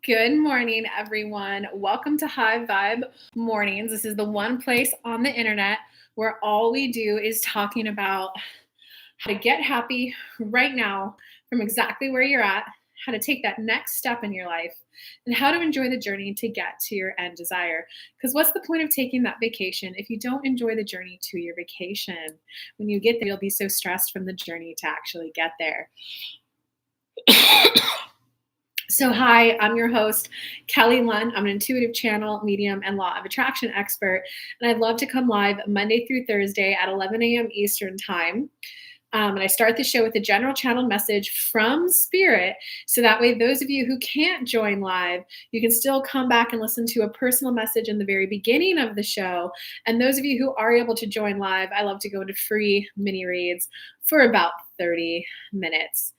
Good morning, everyone. Welcome to High Vibe Mornings. This is the one place on the internet where all we do is talking about how to get happy right now from exactly where you're at, how to take that next step in your life, and how to enjoy the journey to get to your end desire. Because what's the point of taking that vacation if you don't enjoy the journey to your vacation? When you get there, you'll be so stressed from the journey to actually get there. So, hi, I'm your host, Kelly Lunt. I'm an intuitive channel, medium, and law of attraction expert. And I'd love to come live Monday through Thursday at 11 a.m. Eastern Time. And I start the show with a general channel message from Spirit. So that way, those of you who can't join live, you can still come back and listen to a personal message in the very beginning of the show. And those of you who are able to join live, I love to go into free mini reads for about 30 minutes.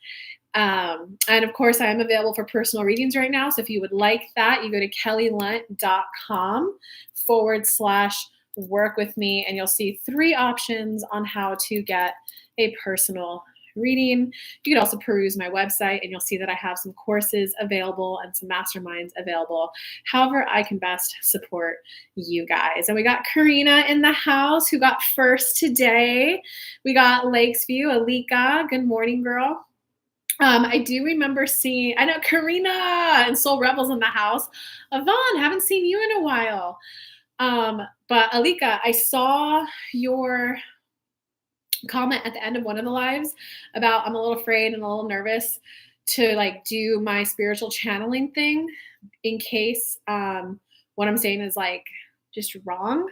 And of course, I am available for personal readings right now. So if you would like that, you go to kellylunt.com/work with me, and you'll see 3 options on how to get a personal reading. You could also peruse my website, and you'll see that I have some courses available and some masterminds available. However, I can best support you guys. And we got Karina in the house, who got first today. We got Lakesview, Alika. Good morning, girl. I do remember seeing, I know Karina and Soul Rebels in the house. Yvonne, haven't seen you in a while. But Alika, I saw your comment at the end of one of the lives about I'm a little afraid and a little nervous to like do my spiritual channeling thing in case what I'm saying is like just wrong.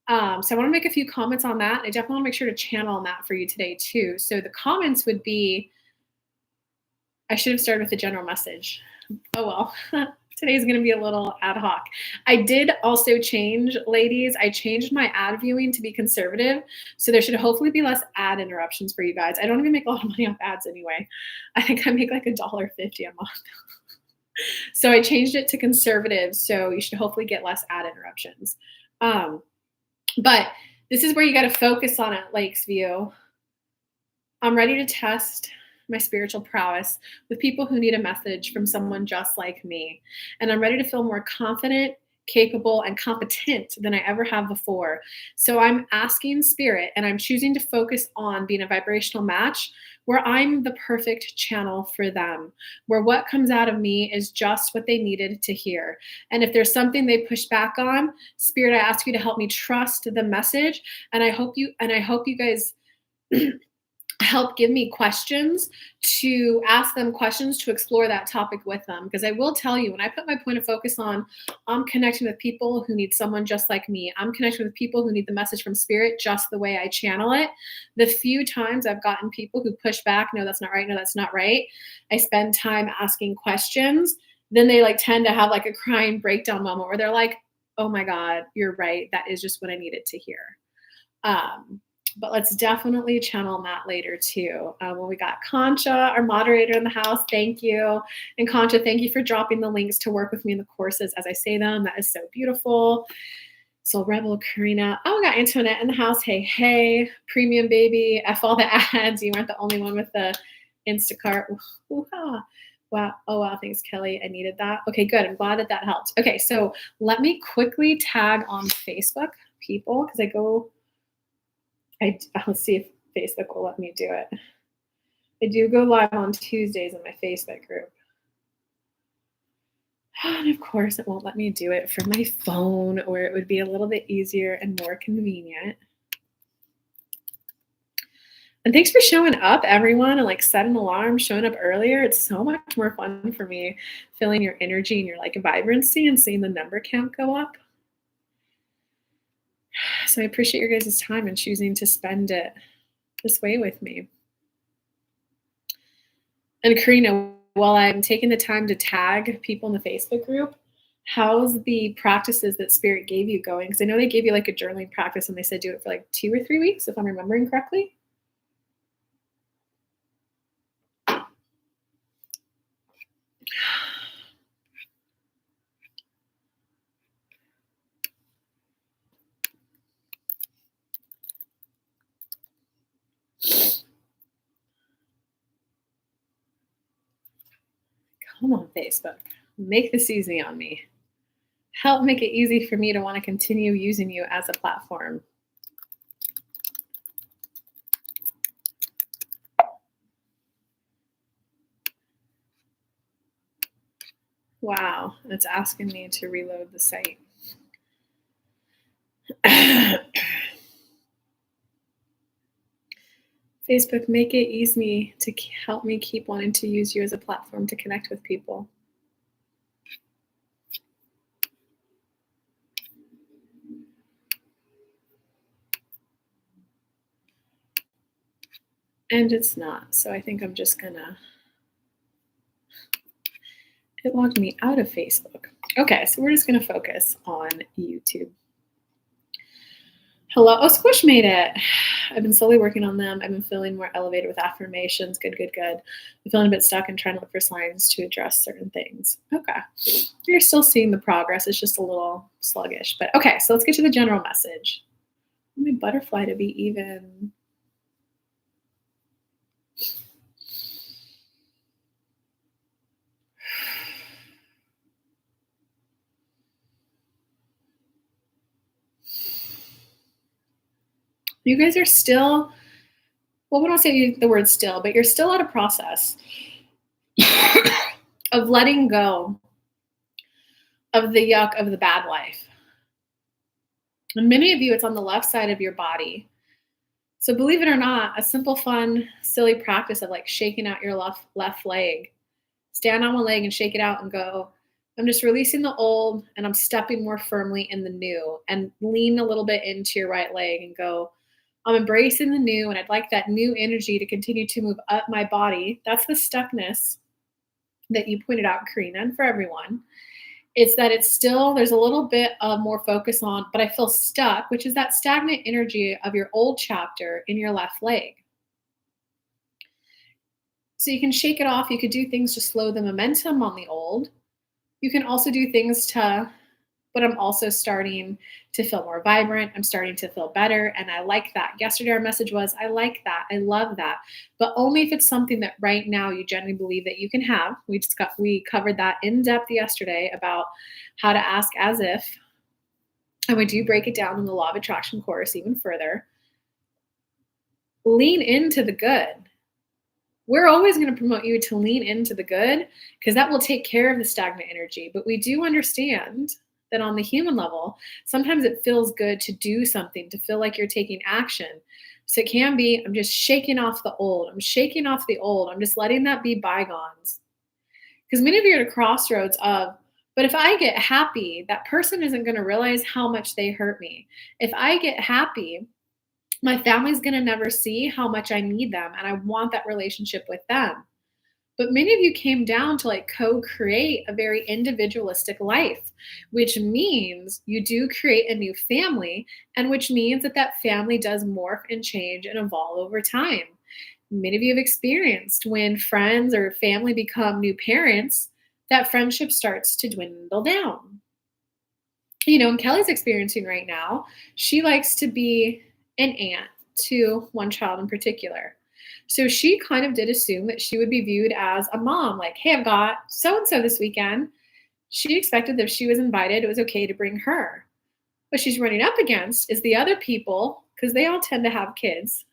So I want to make a few comments on that. I definitely want to make sure to channel on that for you today too. So the comments would be, I should have started with a general message. Oh well, today's going to be a little ad hoc. I did also change, ladies. I changed my ad viewing to be conservative. So there should hopefully be less ad interruptions for you guys. I don't even make a lot of money off ads anyway. I think I make like $1.50 a month. So I changed it to conservative. So you should hopefully get less ad interruptions. But this is where you got to focus on it, Lakesview. I'm ready to test my spiritual prowess with people who need a message from someone just like me. And I'm ready to feel more confident, capable, and competent than I ever have before. So I'm asking Spirit, and I'm choosing to focus on being a vibrational match where I'm the perfect channel for them, where what comes out of me is just what they needed to hear. And if there's something they push back on, Spirit, I ask you to help me trust the message. And I hope you guys help give me questions to ask them questions to explore that topic with them. Because I will tell you, when I put my point of focus on, I'm connecting with people who need someone just like me. I'm connecting with people who need the message from Spirit just the way I channel it. The few times I've gotten people who push back, no, that's not right, no, that's not right, I spend time asking questions. Then they like tend to have like a crying breakdown moment where they're like, oh my God, you're right. That is just what I needed to hear. But let's definitely channel on that later too. When we got Concha, our moderator in the house, thank you. And Concha, thank you for dropping the links to work with me in the courses as I say them. That is so beautiful. Soul Rebel, Karina. Oh, we got Antoinette in the house. Hey, hey, Premium Baby. F all the ads. You weren't the only one with the Instacart. Ooh-ha. Wow. Oh, wow. Thanks, Kelly. I needed that. Okay, good. I'm glad that helped. Okay, so let me quickly tag on Facebook, people, because I'll see if Facebook will let me do it. I do go live on Tuesdays in my Facebook group. And of course, it won't let me do it from my phone, or it would be a little bit easier and more convenient. And thanks for showing up, everyone, and like set an alarm, showing up earlier. It's so much more fun for me feeling your energy and your like vibrancy and seeing the number count go up. So I appreciate your guys' time and choosing to spend it this way with me. And Karina, while I'm taking the time to tag people in the Facebook group, how's the practices that Spirit gave you going? Because I know they gave you like a journaling practice and they said do it for like 2 or 3 weeks, if I'm remembering correctly. Come on, Facebook. Make this easy on me. Help make it easy for me to want to continue using you as a platform. Wow, it's asking me to reload the site. Facebook, make it easy to help me keep wanting to use you as a platform to connect with people. And it's not, so I think I'm just gonna, it logged me out of Facebook. Okay, so we're just gonna focus on YouTube. Hello, oh, Squish made it. I've been slowly working on them. I've been feeling more elevated with affirmations. Good, good, good. I'm feeling a bit stuck and trying to look for signs to address certain things. Okay. You're still seeing the progress. It's just a little sluggish. But okay, so let's get to the general message. I want my butterfly to be even. You guys are still, well, we don't say the word still, but you're still at a process of letting go of the yuck of the bad life. And many of you, it's on the left side of your body. So believe it or not, a simple, fun, silly practice of like shaking out your left leg. Stand on one leg and shake it out and go, I'm just releasing the old and I'm stepping more firmly in the new, and lean a little bit into your right leg and go, I'm embracing the new, and I'd like that new energy to continue to move up my body. That's the stuckness that you pointed out, Karina, and for everyone. It's that it's still, there's a little bit of more focus on, but I feel stuck, which is that stagnant energy of your old chapter in your left leg. So you can shake it off. You could do things to slow the momentum on the old. You can also do things to, but I'm also starting to feel more vibrant. I'm starting to feel better. And I like that. Yesterday, our message was, I like that. I love that. But only if it's something that right now you genuinely believe that you can have. We covered that in depth yesterday about how to ask as if. And we do break it down in the Law of Attraction course even further. Lean into the good. We're always going to promote you to lean into the good because that will take care of the stagnant energy. But we do understand that on the human level, sometimes it feels good to do something, to feel like you're taking action. So it can be, I'm just shaking off the old. I'm shaking off the old. I'm just letting that be bygones. Because many of you are at a crossroads of, but if I get happy, that person isn't going to realize how much they hurt me. If I get happy, my family's going to never see how much I need them, and I want that relationship with them. But many of you came down to like co-create a very individualistic life, which means you do create a new family, and which means that that family does morph and change and evolve over time. Many of you have experienced when friends or family become new parents, that friendship starts to dwindle down. You know, and Kelly's experiencing right now, she likes to be an aunt to one child in particular. So she kind of did assume that she would be viewed as a mom, like, hey, I've got so-and-so this weekend. She expected that if she was invited, it was okay to bring her. What she's running up against is the other people, because they all tend to have kids,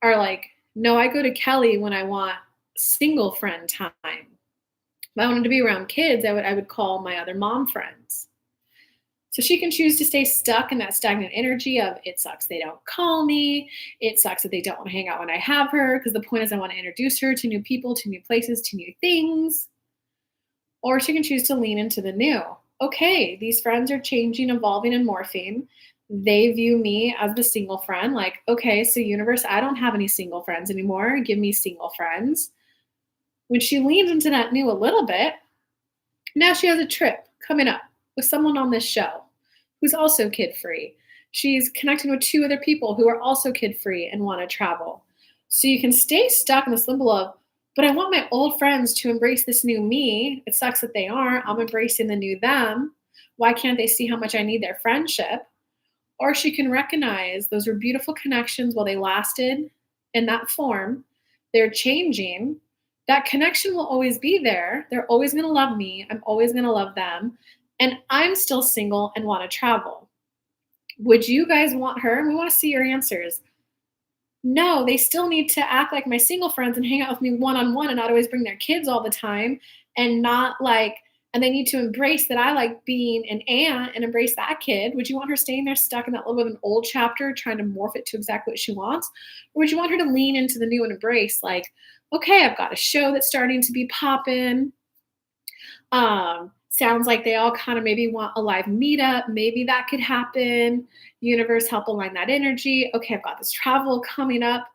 are like, no, I go to Kelly when I want single friend time. If I wanted to be around kids, I would call my other mom friends. So she can choose to stay stuck in that stagnant energy of it sucks they don't call me. It sucks that they don't want to hang out when I have her, because the point is I want to introduce her to new people, to new places, to new things. Or she can choose to lean into the new. Okay, these friends are changing, evolving, and morphing. They view me as the single friend. Like, okay, so universe, I don't have any single friends anymore. Give me single friends. When she leans into that new a little bit, now she has a trip coming up with someone on this show who's also kid-free. She's connecting with 2 other people who are also kid-free and want to travel. So you can stay stuck in this limbo of, but I want my old friends to embrace this new me. It sucks that they aren't. I'm embracing the new them. Why can't they see how much I need their friendship? Or she can recognize those were beautiful connections while they lasted in that form. They're changing, that connection will always be there. They're always going to love me. I'm always going to love them. And I'm still single and want to travel. Would you guys want her? And we want to see your answers. No, they still need to act like my single friends and hang out with me one on one and not always bring their kids all the time and not like, and they need to embrace that I like being an aunt and embrace that kid. Would you want her staying there stuck in that little bit of an old chapter trying to morph it to exactly what she wants? Or would you want her to lean into the new and embrace like, okay, I've got a show that's starting to be popping. Sounds like they all kind of maybe want a live meetup. Maybe that could happen. Universe, help align that energy. Okay, I've got this travel coming up.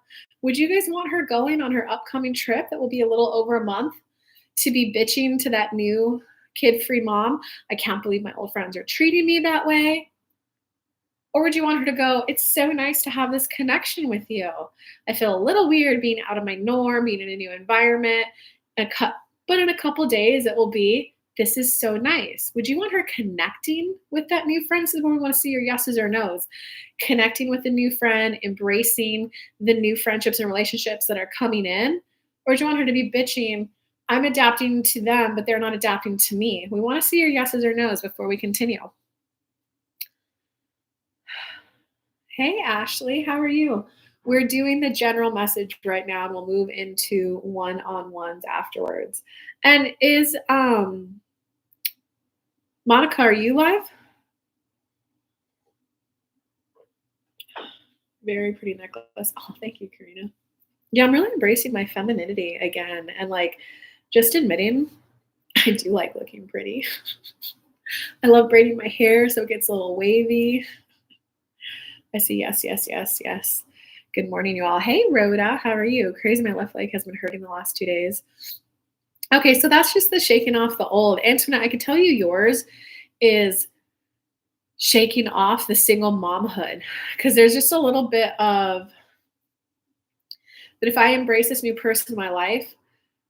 Would you guys want her going on her upcoming trip that will be a little over a month to be bitching to that new kid-free mom? I can't believe my old friends are treating me that way. Or would you want her to go, it's so nice to have this connection with you. I feel a little weird being out of my norm, being in a new environment, but in a couple days it will be, this is so nice. Would you want her connecting with that new friend? This is where we want to see your yeses or nos. Connecting with the new friend, embracing the new friendships and relationships that are coming in. Or do you want her to be bitching, I'm adapting to them, but they're not adapting to me? We want to see your yeses or nos before we continue. Hey, Ashley, how are you? We're doing the general message right now, and we'll move into one-on-ones afterwards. And is Monica, are you live? Very pretty necklace. Oh, thank you, Karina. Yeah, I'm really embracing my femininity again, and like just admitting I do like looking pretty. I love braiding my hair so it gets a little wavy. I see yes, yes, yes, yes. Good morning, you all. Hey, Rhoda, how are you? Crazy, my left leg has been hurting the last 2 days. Okay, so that's just the shaking off the old. Antoinette, I can tell you yours is shaking off the single momhood, because there's just a little bit of that if I embrace this new person in my life,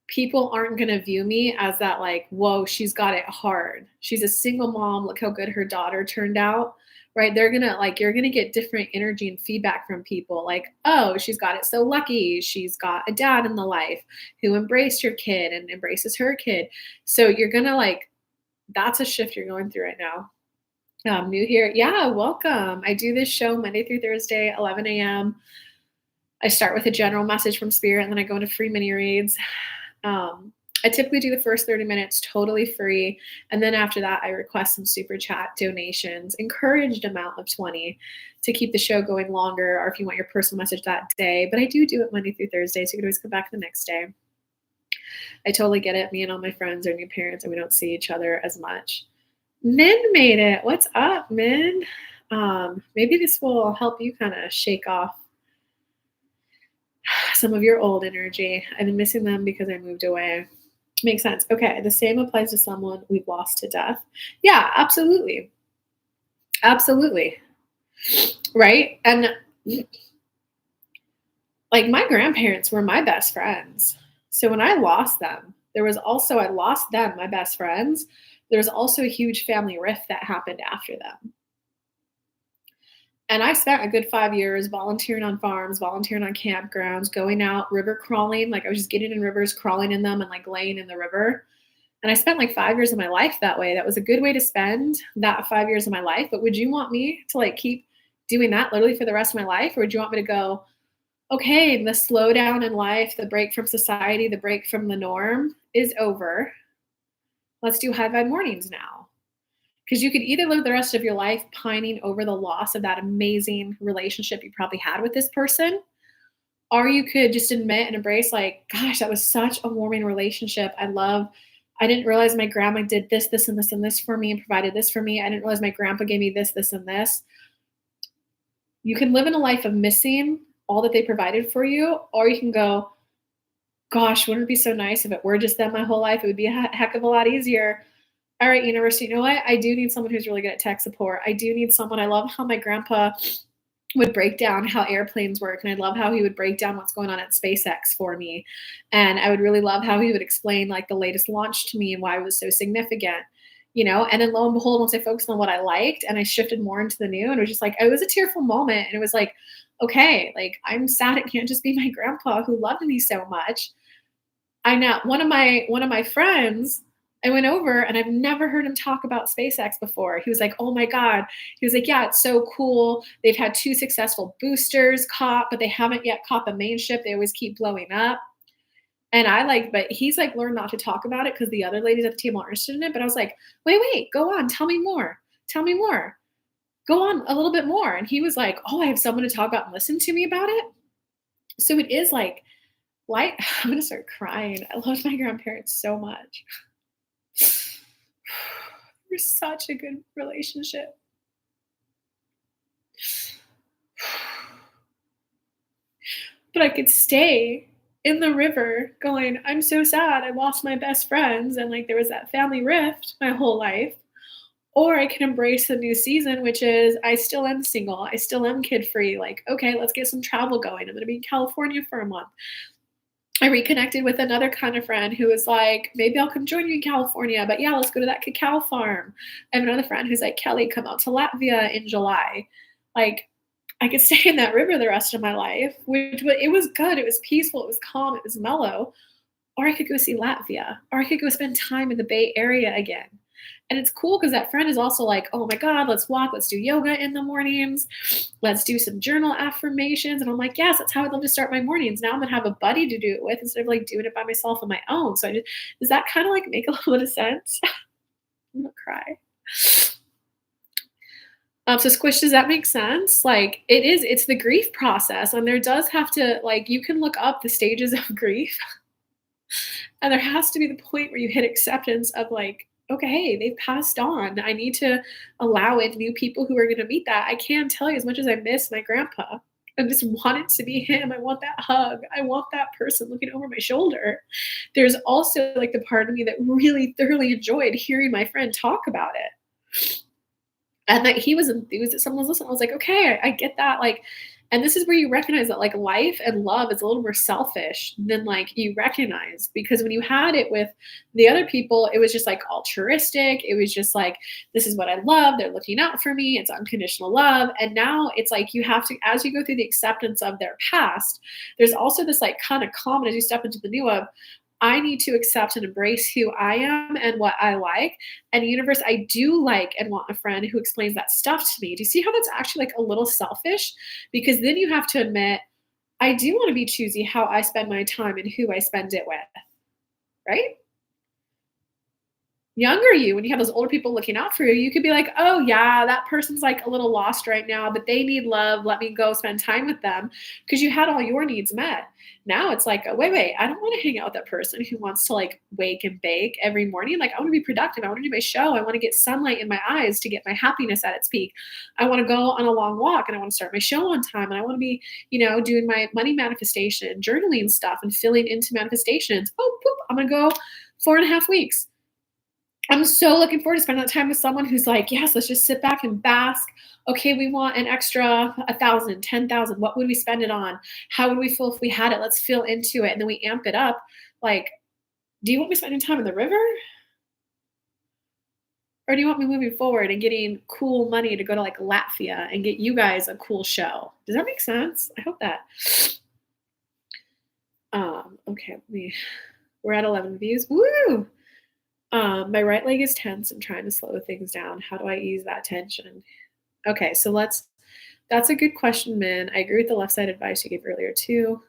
people aren't going to view me as that like, whoa, she's got it hard. She's a single mom. Look how good her daughter turned out. Right? They're going to like, you're going to get different energy and feedback from people like, oh, she's got it so lucky. She's got a dad in the life who embraced your kid and embraces her kid. So you're going to like, that's a shift you're going through right now. New here. Yeah, welcome. I do this show Monday through Thursday, 11 a.m. I start with a general message from Spirit, and then I go into free mini reads. I typically do the first 30 minutes totally free. And then after that, I request some super chat donations, encouraged amount of 20 to keep the show going longer, or if you want your personal message that day. But I do it Monday through Thursday, so you can always come back the next day. I totally get it. Me and all my friends are new parents, and we don't see each other as much. Min made it. What's up, Min? Maybe this will help you kind of shake off some of your old energy. I've been missing them because I moved away. Makes sense. Okay. The same applies to someone we've lost to death. Yeah, absolutely. Absolutely. Right. And like my grandparents were my best friends. So when I lost them, I lost them, my best friends. There was also a huge family rift that happened after them. And I spent a good 5 years volunteering on farms, volunteering on campgrounds, going out river crawling. Like I was just getting in rivers, crawling in them and like laying in the river. And I spent like 5 years of my life that way. That was a good way to spend that 5 years of my life. But would you want me to like keep doing that literally for the rest of my life? Or would you want me to go, okay, the slowdown in life, the break from society, the break from the norm is over. Let's do high vibe mornings now. Because you could either live the rest of your life pining over the loss of that amazing relationship you probably had with this person, or you could just admit and embrace like, gosh, that was such a warming relationship. I didn't realize my grandma did this, this, and this, and this for me and provided this for me. I didn't realize my grandpa gave me this, this, and this. You can live in a life of missing all that they provided for you, or you can go, gosh, wouldn't it be so nice if it were just them my whole life? It would be a heck of a lot easier. All right, universe, you know what? I do need someone who's really good at tech support. I do need someone. I love how my grandpa would break down how airplanes work. And I love how he would break down what's going on at SpaceX for me. And I would really love how he would explain like the latest launch to me and why it was so significant, you know? And then lo and behold, once I focused on what I liked and I shifted more into the new, and it was just like, it was a tearful moment. And it was like, okay, like I'm sad it can't just be my grandpa who loved me so much. I know one of my friends, I went over and I've never heard him talk about SpaceX before. He was like, "Oh my God." He was like, "Yeah, it's so cool. They've had 2 successful boosters caught, but they haven't yet caught the main ship. They always keep blowing up." And I like, but he's like learned not to talk about it because the other ladies at the table are interested in it. But I was like, wait, go on, tell me more. Tell me more. Go on a little bit more. And he was like, "Oh, I have someone to talk about and listen to me about it." So it is like, why I'm gonna start crying. I love my grandparents so much. We're such a good relationship. But I could stay in the river going, "I'm so sad. I lost my best friends." And like there was that family rift my whole life. Or I can embrace the new season, which is I still am single. I still am kid free. Like, okay, let's get some travel going. I'm going to be in California for a month. I reconnected with another kind of friend who was like, maybe I'll come join you in California, but yeah, let's go to that cacao farm. I have another friend who's like, Kelly, come out to Latvia in July. Like, I could stay in that river the rest of my life, it was good. It was peaceful. It was calm. It was mellow. Or I could go see Latvia, or I could go spend time in the Bay Area again. And it's cool because that friend is also like, "Oh my God, let's walk, let's do yoga in the mornings, let's do some journal affirmations." And I'm like, yes, that's how I'd love to start my mornings. Now I'm gonna have a buddy to do it with instead of like doing it by myself on my own. So does that kind of like make a little bit of sense? I'm gonna cry. So Squish, does that make sense? Like it's the grief process. And there does have to, like, you can look up the stages of grief. And there has to be the point where you hit acceptance of like, okay, hey, they've passed on. I need to allow in new people who are going to meet that. I can tell you, as much as I miss my grandpa, I just want it to be him. I want that hug. I want that person looking over my shoulder. There's also like the part of me that really thoroughly enjoyed hearing my friend talk about it. And that he was enthused that someone was listening. I was like, okay, I get that. Like, and this is where you recognize that like life and love is a little more selfish than like you recognize, because when you had it with the other people, it was just like altruistic. It was just like, this is what I love. They're looking out for me. It's unconditional love. And now it's like you have to, as you go through the acceptance of their past, there's also this like kind of calm as you step into the new of, I need to accept and embrace who I am and what I like. And universe, I do like and want a friend who explains that stuff to me. Do you see how that's actually like a little selfish? Because then you have to admit, I do want to be choosy how I spend my time and who I spend it with, right? Younger you, when you have those older people looking out for you, you could be like, oh yeah, that person's like a little lost right now, but they need love. Let me go spend time with them, because you had all your needs met. Now it's like, oh, wait, I don't want to hang out with that person who wants to like wake and bake every morning. Like, I want to be productive. I want to do my show. I want to get sunlight in my eyes to get my happiness at its peak. I want to go on a long walk and I want to start my show on time. And I want to be, doing my money manifestation, journaling stuff and filling into manifestations. Oh, boop, I'm going to go 4.5 weeks. I'm so looking forward to spending that time with someone who's like, yes, let's just sit back and bask. Okay, we want an extra 1,000, 10,000. What would we spend it on? How would we feel if we had it? Let's feel into it. And then we amp it up. Like, do you want me spending time in the river? Or do you want me moving forward and getting cool money to go to like Latvia and get you guys a cool show? Does that make sense? I hope that. Okay, we're at 11 views. Woo! My right leg is tense. I'm trying to slow things down. How do I ease that tension? Okay, so that's a good question, Min. I agree with the left side advice you gave earlier too.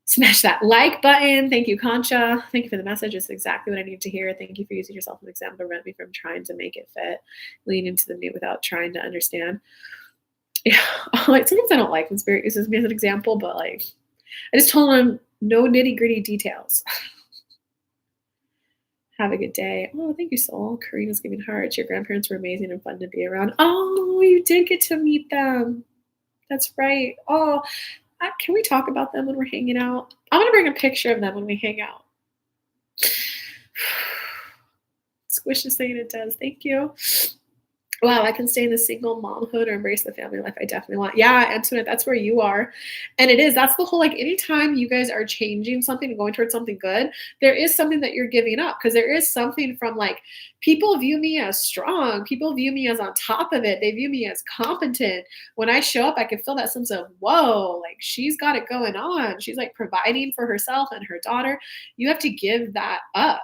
Smash that like button. Thank you, Concha. Thank you for the message. It's exactly what I need to hear. Thank you for using yourself as an example to prevent me from trying to make it fit. Lean into the new without trying to understand. Yeah, like sometimes I don't like when Spirit uses me as an example, but like I just told him no nitty-gritty details. Have a good day. Oh, thank you, Soul. Karina's giving hearts. Your grandparents were amazing and fun to be around. Oh, you did get to meet them. That's right. Oh, can we talk about them when we're hanging out? I'm going to bring a picture of them when we hang out. Squish is saying it does. Thank you. Wow, I can stay in the single momhood or embrace the family life I definitely want. Yeah, Antoinette, that's where you are. And it is. That's the whole like anytime you guys are changing something and going towards something good, there is something that you're giving up because there is something from like people view me as strong. People view me as on top of it. They view me as competent. When I show up, I can feel that sense of, whoa, like she's got it going on. She's like providing for herself and her daughter. You have to give that up.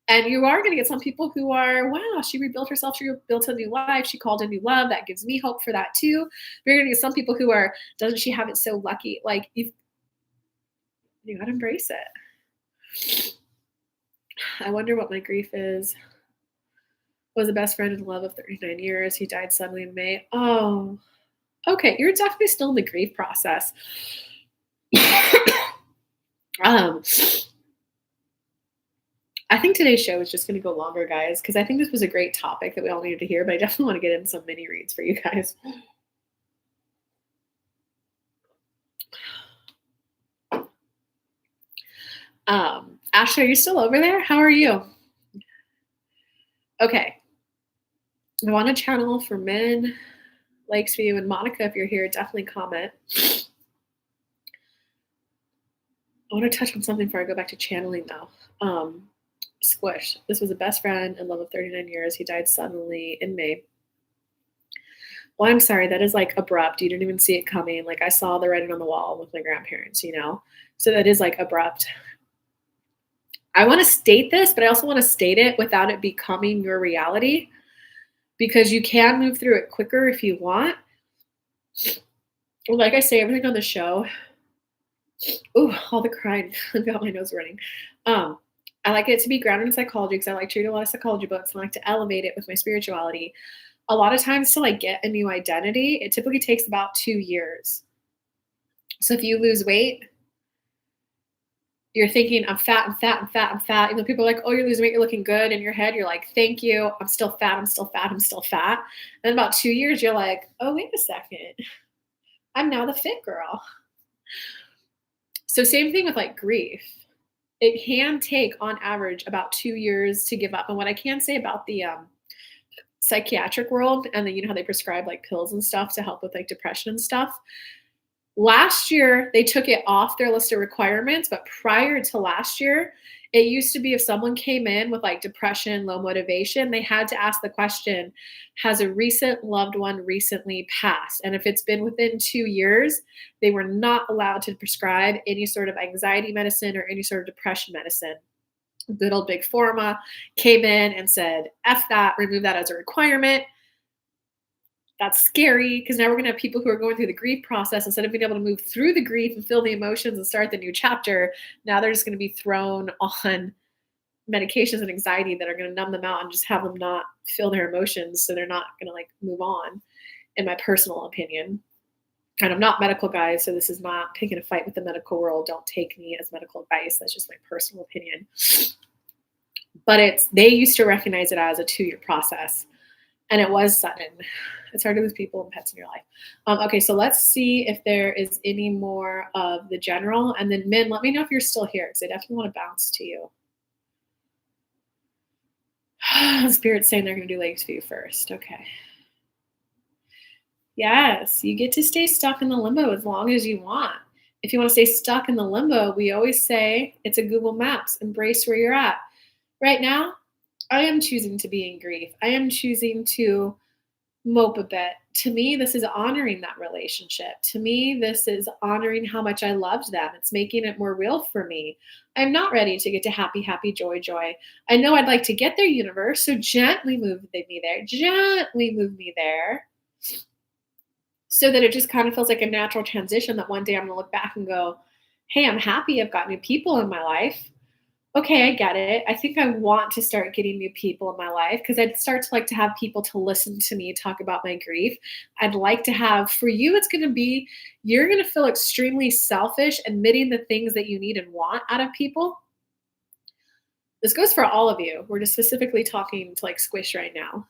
And you are going to get some people who are, wow, she rebuilt herself. She built a new life. She called a new love. That gives me hope for that too. But you're going to get some people who are, doesn't she have it so lucky? Like, you got to embrace it. I wonder what my grief is. Was a best friend and love of 39 years. He died suddenly in May. Oh, okay. You're definitely still in the grief process. I think today's show is just going to go longer, guys, because I think this was a great topic that we all needed to hear, but I definitely want to get in some mini reads for you guys. Ashley, are you still over there? How are you? Okay. I want a channel for men, Lakesview, and Monica, if you're here, definitely comment. I want to touch on something before I go back to channeling now. Squish. This was a best friend and love of 39 years. He died suddenly in May. Well, I'm sorry. That is like abrupt. You didn't even see it coming. Like I saw the writing on the wall with my grandparents, you know? So that is like abrupt. I want to state this, but I also want to state it without it becoming your reality because you can move through it quicker if you want. Like I say, everything on the show. Ooh, all the crying. I got my nose running. I like it to be grounded in psychology because I like to read a lot of psychology books and I like to elevate it with my spirituality. A lot of times to like get a new identity, it typically takes about 2 years. So if you lose weight, you're thinking, I'm fat, I'm fat, I'm fat, I'm fat. Even though people are like, oh, you're losing weight, you're looking good. In your head, you're like, thank you. I'm still fat, I'm still fat, I'm still fat. And in about 2 years, you're like, oh, wait a second. I'm now the fit girl. So same thing with like grief. It can take on average about 2 years to give up. And what I can say about the psychiatric world, and then you know how they prescribe like pills and stuff to help with like depression and stuff. Last year, they took it off their list of requirements, but prior to last year, it used to be if someone came in with like depression, low motivation, they had to ask the question, has a recent loved one recently passed? And if it's been within 2 years, they were not allowed to prescribe any sort of anxiety medicine or any sort of depression medicine. Good old big pharma came in and said, F that, remove that as a requirement. That's scary because now we're going to have people who are going through the grief process. Instead of being able to move through the grief and feel the emotions and start the new chapter, now they're just going to be thrown on medications and anxiety that are going to numb them out and just have them not feel their emotions. So they're not going to like move on, in my personal opinion. And I'm not medical, guys, so this is not picking a fight with the medical world. Don't take me as medical advice. That's just my personal opinion. But they used to recognize it as a 2-year process. And it was sudden. It's hard to lose people and pets in your life. Okay, so let's see if there is any more of the general. And then, Min, let me know if you're still here because I definitely want to bounce to you. Spirit's saying they're going to do Lakesview first. Okay. Yes, you get to stay stuck in the limbo as long as you want. If you want to stay stuck in the limbo, we always say it's a Google Maps. Embrace where you're at. Right now, I am choosing to be in grief. I am choosing to mope a bit. To me, this is honoring that relationship. To me, this is honoring how much I loved them. It's making it more real for me. I'm not ready to get to happy, happy, joy, joy. I know I'd like to get there, universe, so gently move me there. Gently move me there. So that it just kind of feels like a natural transition that one day I'm going to look back and go, hey, I'm happy I've got new people in my life. Okay, I get it. I think I want to start getting new people in my life because I'd start to like to have people to listen to me talk about my grief. I'd like to have, for you, it's going to be, you're going to feel extremely selfish admitting the things that you need and want out of people. This goes for all of you. We're just specifically talking to like Squish right now.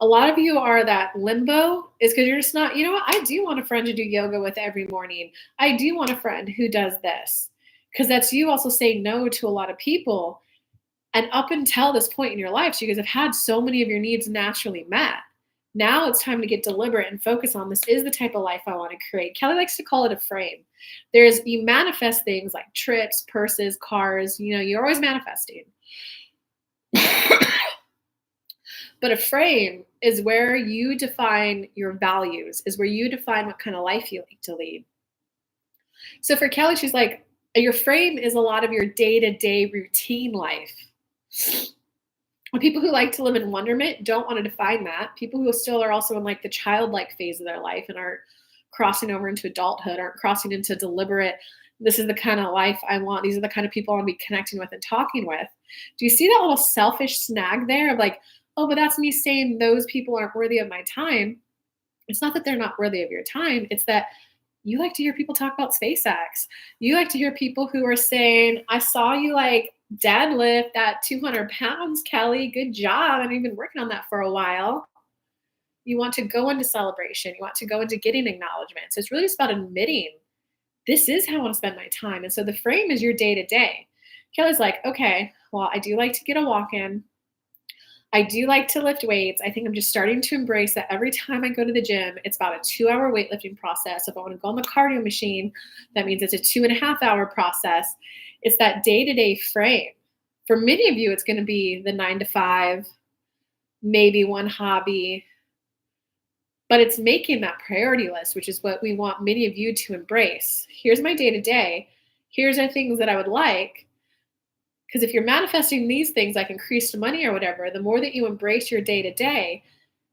A lot of you are that limbo is because you're just not, you know what? I do want a friend to do yoga with every morning. I do want a friend who does this. Because that's you also saying no to a lot of people. And up until this point in your life, so you guys have had so many of your needs naturally met. Now it's time to get deliberate and focus on this is the type of life I want to create. Kelly likes to call it a frame. You manifest things like trips, purses, cars, you're always manifesting. But a frame is where you define your values, is where you define what kind of life you like to lead. So for Kelly, she's like, your frame is a lot of your day-to-day routine life. People who like to live in wonderment don't want to define that. People who still are also in like the childlike phase of their life and are crossing over into adulthood, aren't crossing into deliberate, this is the kind of life I want. These are the kind of people I want to be connecting with and talking with. Do you see that little selfish snag there of like, oh, but that's me saying those people aren't worthy of my time? It's not that they're not worthy of your time. It's that you like to hear people talk about SpaceX. You like to hear people who are saying, I saw you like deadlift that 200 pounds, Kelly. Good job. And you've been working on that for a while. You want to go into celebration. You want to go into getting acknowledgement. So it's really just about admitting this is how I want to spend my time. And so the frame is your day to day. Kelly's like, okay, well, I do like to get a walk in. I do like to lift weights. I think I'm just starting to embrace that every time I go to the gym, it's about a 2-hour weightlifting process. If I want to go on the cardio machine, that means it's a 2.5-hour process. It's that day-to-day frame. For many of you, it's going to be the 9 to 5, maybe one hobby, but it's making that priority list, which is what we want many of you to embrace. Here's my day-to-day. Here's the things that I would like. Because if you're manifesting these things like increased money or whatever, the more that you embrace your day-to-day,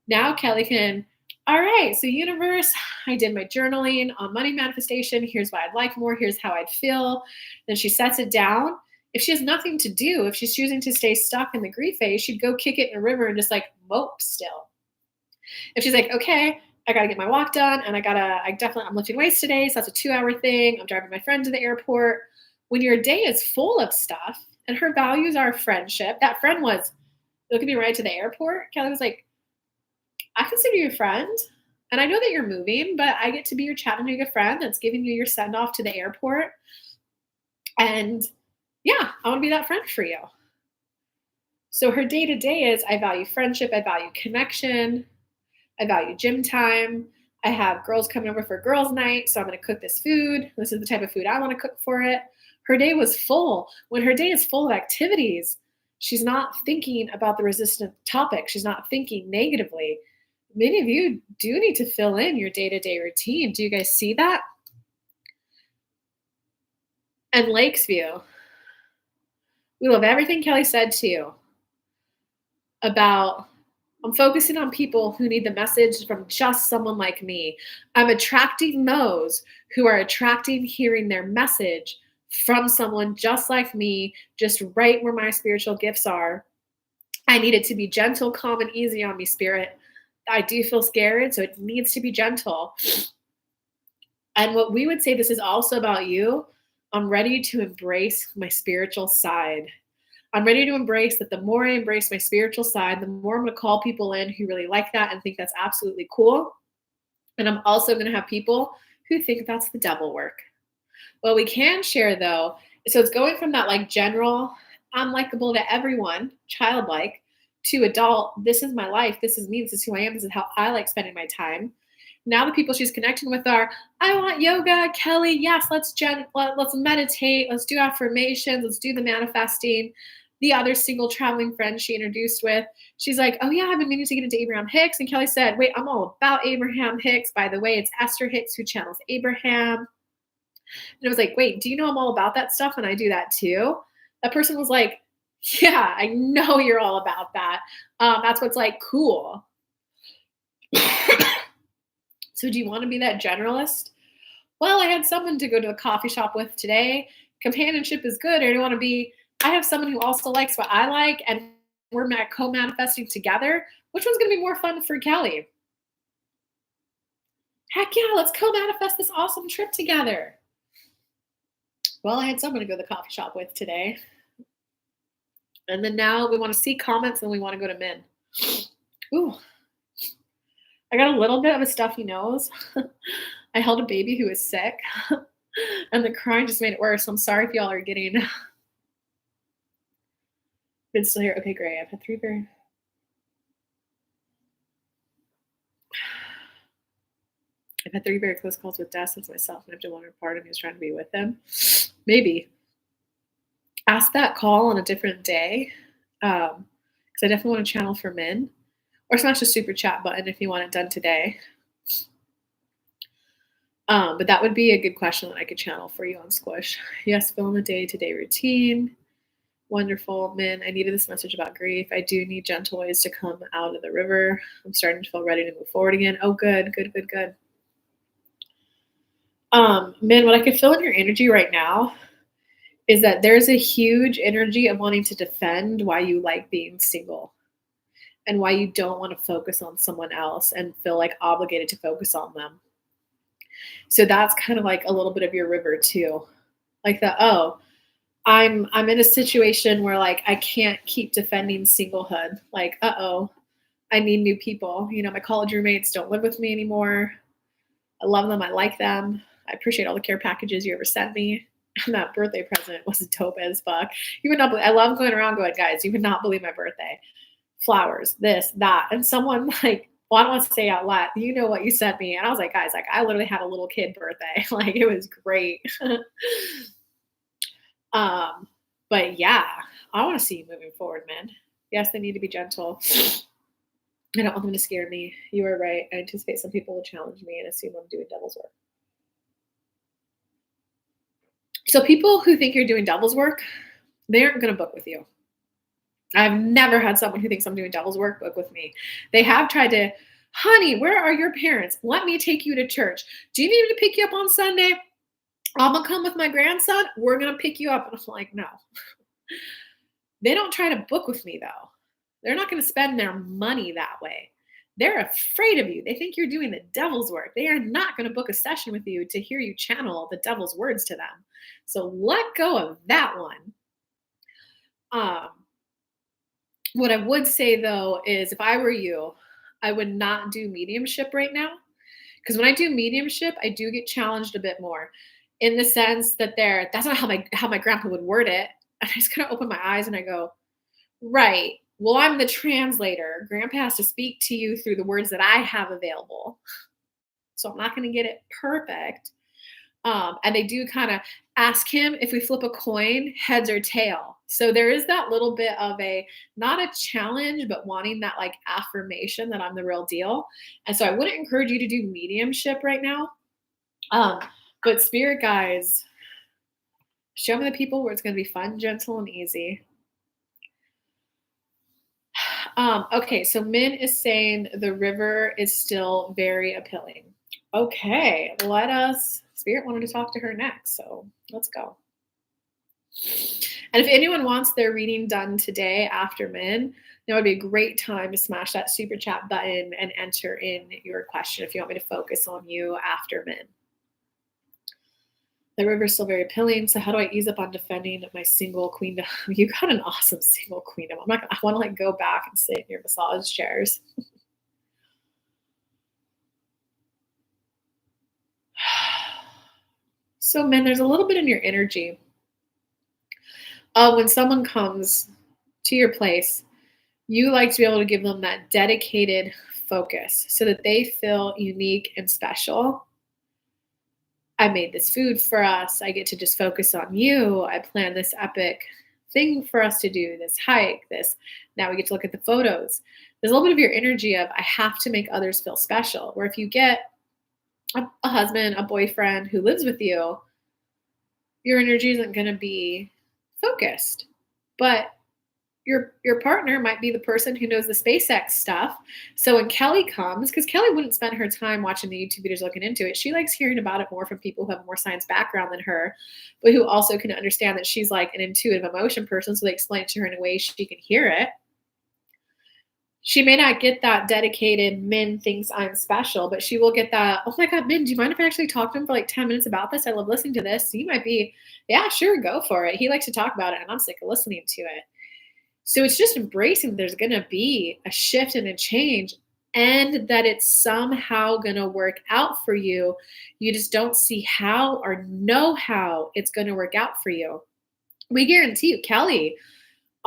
now Kelly can, all right, so universe, I did my journaling on money manifestation. Here's what I'd like more. Here's how I'd feel. Then she sets it down. If she has nothing to do, if she's choosing to stay stuck in the grief phase, she'd go kick it in a river and just like mope still. If she's like, okay, I got to get my walk done and I'm lifting weights today. So that's a 2-hour thing. I'm driving my friend to the airport. When your day is full of stuff, and her values are friendship. That friend was looking me right to the airport. Kelly was like, I consider you a friend. And I know that you're moving, but I get to be your Chattanooga friend that's giving you your send off to the airport. And yeah, I want to be that friend for you. So her day to day is I value friendship. I value connection. I value gym time. I have girls coming over for girls' night. So I'm going to cook this food. This is the type of food I want to cook for it. Her day was full. When her day is full of activities, she's not thinking about the resistant topic. She's not thinking negatively. Many of you do need to fill in your day-to-day routine. Do you guys see that? And Lakesview, we love everything Kelly said to you about I'm focusing on people who need the message from just someone like me. I'm attracting those who are hearing their message from someone just like me, just right where my spiritual gifts are. I need it to be gentle, calm, and easy on me, Spirit. I do feel scared, so it needs to be gentle. And what we would say, this is also about you. I'm ready to embrace my spiritual side. I'm ready to embrace that. The more I embrace my spiritual side, the more I'm going to call people in who really like that and think that's absolutely cool. And I'm also going to have people who think that's the devil work. What we can share though, so it's going from that like general, I'm likable to everyone, childlike, to adult, this is my life, this is me, this is who I am, this is how I like spending my time. Now the people she's connecting with are, I want yoga, Kelly, yes, let's meditate, let's do affirmations, let's do the manifesting. The other single traveling friend she introduced with, she's like, oh yeah, I've been meaning to get into Abraham Hicks. And Kelly said, wait, I'm all about Abraham Hicks. By the way, it's Esther Hicks who channels Abraham. And I was like, wait, do you know I'm all about that stuff? And I do that too. That person was like, yeah, I know you're all about that. That's what's like cool. So do you want to be that generalist? Well, I had someone to go to the coffee shop with today. Companionship is good. Or do you want to be, I have someone who also likes what I like and we're co-manifesting together. Which one's going to be more fun for Kelly? Heck yeah, let's co-manifest this awesome trip together. Well, I had someone to go to the coffee shop with today. And then now we want to see comments and we want to go to Min. Ooh. I got a little bit of a stuffy nose. I held a baby who was sick. And the crying just made it worse. I'm sorry if y'all are getting It's still here. Okay, great. I've had three very close calls with death since myself and I've been one part of me is trying to be with them. Maybe ask that call on a different day. Because I definitely want to channel for men. Or smash the super chat button if you want it done today. But that would be a good question that I could channel for you on Squish. Yes, fill in the day-to-day routine. Wonderful. Men, I needed this message about grief. I do need gentle ways to come out of the river. I'm starting to feel ready to move forward again. Oh, good. Men, what I could feel in your energy right now is that there's a huge energy of wanting to defend why you like being single and why you don't want to focus on someone else and feel like obligated to focus on them. So that's kind of like a little bit of your river too. Like I'm in a situation where like I can't keep defending singlehood. Like, I need new people. My college roommates don't live with me anymore. I love them. I like them. I appreciate all the care packages you ever sent me. And that birthday present was dope as fuck. You would not believe, I love going around going, guys, you would not believe my birthday. Flowers, this, that. And someone like, well, I don't want to say out loud, you know what you sent me. And I was like, guys, like I literally had a little kid birthday. Like it was great. But yeah, I want to see you moving forward, man. Yes, they need to be gentle. I don't want them to scare me. You are right. I anticipate some people will challenge me and assume I'm doing devil's work. So people who think you're doing devil's work, they aren't going to book with you. I've never had someone who thinks I'm doing devil's work book with me. They have tried to, honey, where are your parents? Let me take you to church. Do you need me to pick you up on Sunday? I'm going to come with my grandson. We're going to pick you up. And I'm like, no. They don't try to book with me, though. They're not going to spend their money that way. They're afraid of you. They think you're doing the devil's work. They are not going to book a session with you to hear you channel the devil's words to them. So let go of that one. What I would say, though, is if I were you, I would not do mediumship right now. Because when I do mediumship, I do get challenged a bit more in the sense that that's not how my grandpa would word it. And I just kind of open my eyes and I go, right, well, I'm the translator. Grandpa has to speak to you through the words that I have available. So I'm not going to get it perfect. And they do kind of ask him if we flip a coin, heads or tail. So there is that little bit of not a challenge, but wanting that like affirmation that I'm the real deal. And so I wouldn't encourage you to do mediumship right now. But spirit guides, show me the people where it's going to be fun, gentle, and easy. Okay, so Min is saying the river is still very appealing. Okay, Spirit wanted to talk to her next, so let's go. And if anyone wants their reading done today after Min, that would be a great time to smash that super chat button and enter in your question if you want me to focus on you after Min. The river is still very appealing, so how do I ease up on defending my single queendom? You got an awesome single queendom. I want to go back and sit in your massage chairs. So, men, there's a little bit in your energy when someone comes to your place, you like to be able to give them that dedicated focus so that they feel unique and special. I made this food for us. I get to just focus on you. I planned this epic thing for us to do, this hike, now we get to look at the photos. There's a little bit of your energy of, I have to make others feel special. Where if you get a husband, a boyfriend who lives with you, your energy isn't going to be focused. But your partner might be the person who knows the SpaceX stuff. So when Kelly comes, because Kelly wouldn't spend her time watching the YouTube videos looking into it. She likes hearing about it more from people who have more science background than her, but who also can understand that she's like an intuitive emotion person. So they explain it to her in a way she can hear it. She may not get that dedicated Min thinks I'm special, but she will get that, oh my God, Min, do you mind if I actually talk to him for like 10 minutes about this? I love listening to this. So you might be, yeah, sure, go for it. He likes to talk about it and I'm sick of listening to it. So it's just embracing that there's going to be a shift and a change and that it's somehow going to work out for you. You just don't see how or know how it's going to work out for you. We guarantee you, Kelly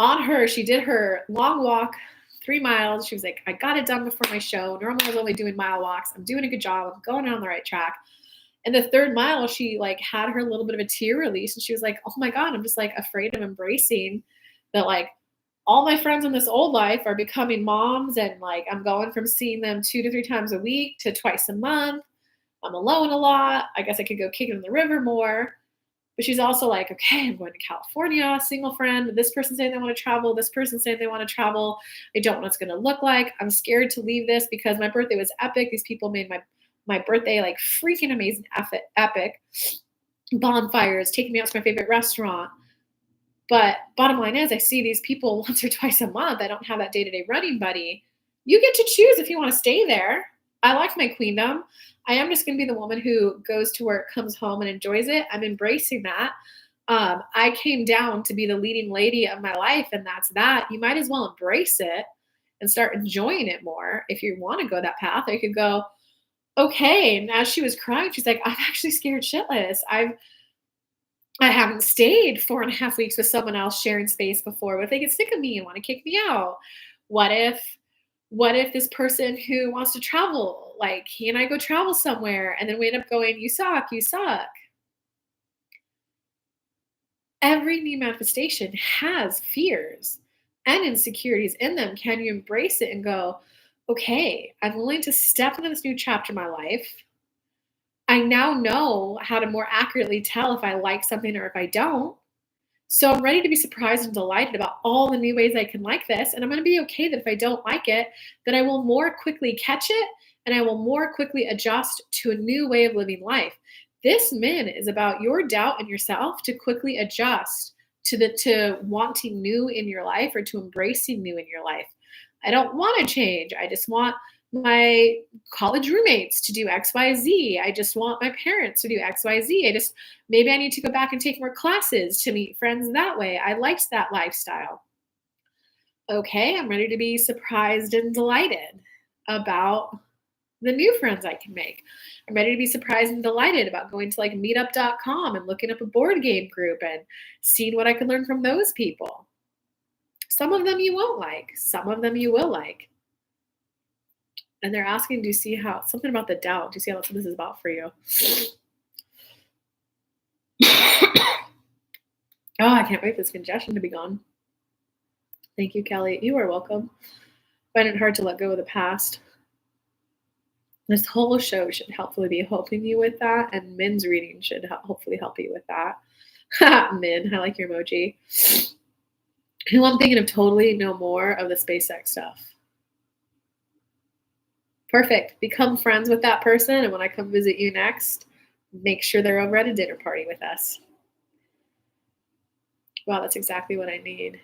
on her, she did her long walk, 3 miles. She was like, I got it done before my show. Normally I was only doing mile walks. I'm doing a good job. I'm going on the right track. And the 3rd mile, she like had her little bit of a tear release. And she was like, oh my God, I'm just like afraid of embracing that like all my friends in this old life are becoming moms. And like, I'm going from seeing them 2 to 3 times a week to twice a month. I'm alone a lot. I guess I could go kick it in the river more. But she's also like, okay, I'm going to California, single friend. This person saying they want to travel. This person saying they want to travel. I don't know what it's going to look like. I'm scared to leave this because my birthday was epic. These people made my birthday like freaking amazing, epic. Bonfires, taking me out to my favorite restaurant. But bottom line is, I see these people once or twice a month. I don't have that day-to-day running buddy. You get to choose if you want to stay there. I like my queendom. I am just going to be the woman who goes to work, comes home, and enjoys it. I'm embracing that. I came down to be the leading lady of my life, and that's that. You might as well embrace it and start enjoying it more if you want to go that path. Or you could go, okay. And as she was crying, she's like, I'm actually scared shitless. I haven't stayed 4.5 weeks with someone else sharing space before. What if they get sick of me and want to kick me out? What if this person who wants to travel, like, he and I go travel somewhere and then we end up going, you suck, you suck. Every new manifestation has fears and insecurities in them. Can you embrace it and go, okay, I'm willing to step into this new chapter of my life. I now know how to more accurately tell if I like something or if I don't. So I'm ready to be surprised and delighted about all the new ways I can like this. And I'm going to be okay that if I don't like it, that I will more quickly catch it and I will more quickly adjust to a new way of living life. This min is about your doubt in yourself to quickly adjust to wanting new in your life or to embracing new in your life. I don't want to change. I just want my college roommates to do XYZ. I just want my parents to do XYZ. Maybe I need to go back and take more classes to meet friends that way. I liked that lifestyle. Okay, I'm ready to be surprised and delighted about the new friends I can make. I'm ready to be surprised and delighted about going to like meetup.com and looking up a board game group and seeing what I can learn from those people. Some of them you won't like, some of them you will like. And they're asking, do you see how something about the doubt? Do you see how that's what this is about for you? Oh, I can't wait for this congestion to be gone. Thank you, Kelly. You are welcome. Find it hard to let go of the past. This whole show should hopefully be helping you with that, and Min's reading should hopefully help you with that. Min, I like your emoji. Who I'm thinking of totally know more of the SpaceX stuff. Perfect. Become friends with that person, and when I come visit you next, make sure they're over at a dinner party with us. Wow, that's exactly what I need.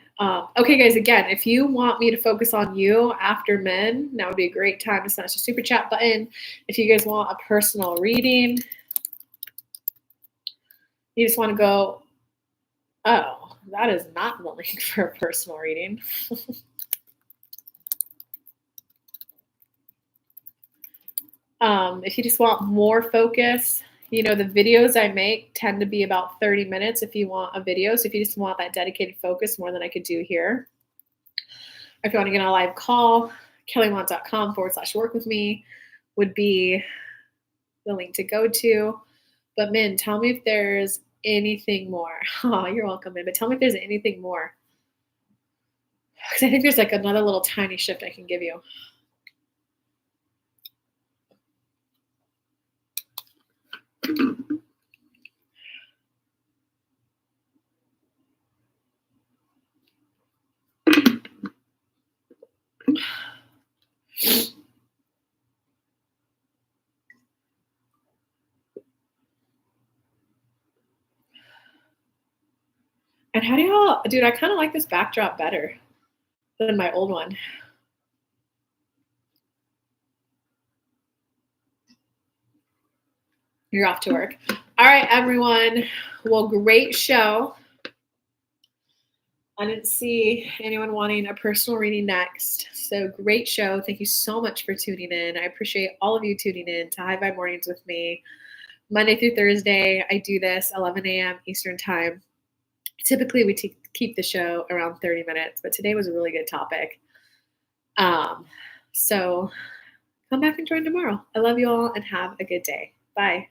Okay, guys, again, if you want me to focus on you after men, now would be a great time to smash the super chat button. If you guys want a personal reading, you just want to go, oh, that is not the link for a personal reading. If you just want more focus, the videos I make tend to be about 30 minutes if you want a video. So if you just want that dedicated focus more than I could do here. If you want to get on a live call, kellylunt.com/work with me would be the link to go to. But Min, tell me if there's anything more. Oh, you're welcome, Min. But tell me if there's anything more. Because I think there's like another little tiny shift I can give you. And how do y'all, dude, I kind of like this backdrop better than my old one. You're off to work. All right, everyone. Well, great show. I didn't see anyone wanting a personal reading next. So great show. Thank you so much for tuning in. I appreciate all of you tuning in to High Vibe Mornings with me. Monday through Thursday, I do this 11 a.m. Eastern time. Typically, we keep the show around 30 minutes, but today was a really good topic. So come back and join tomorrow. I love you all and have a good day. Bye.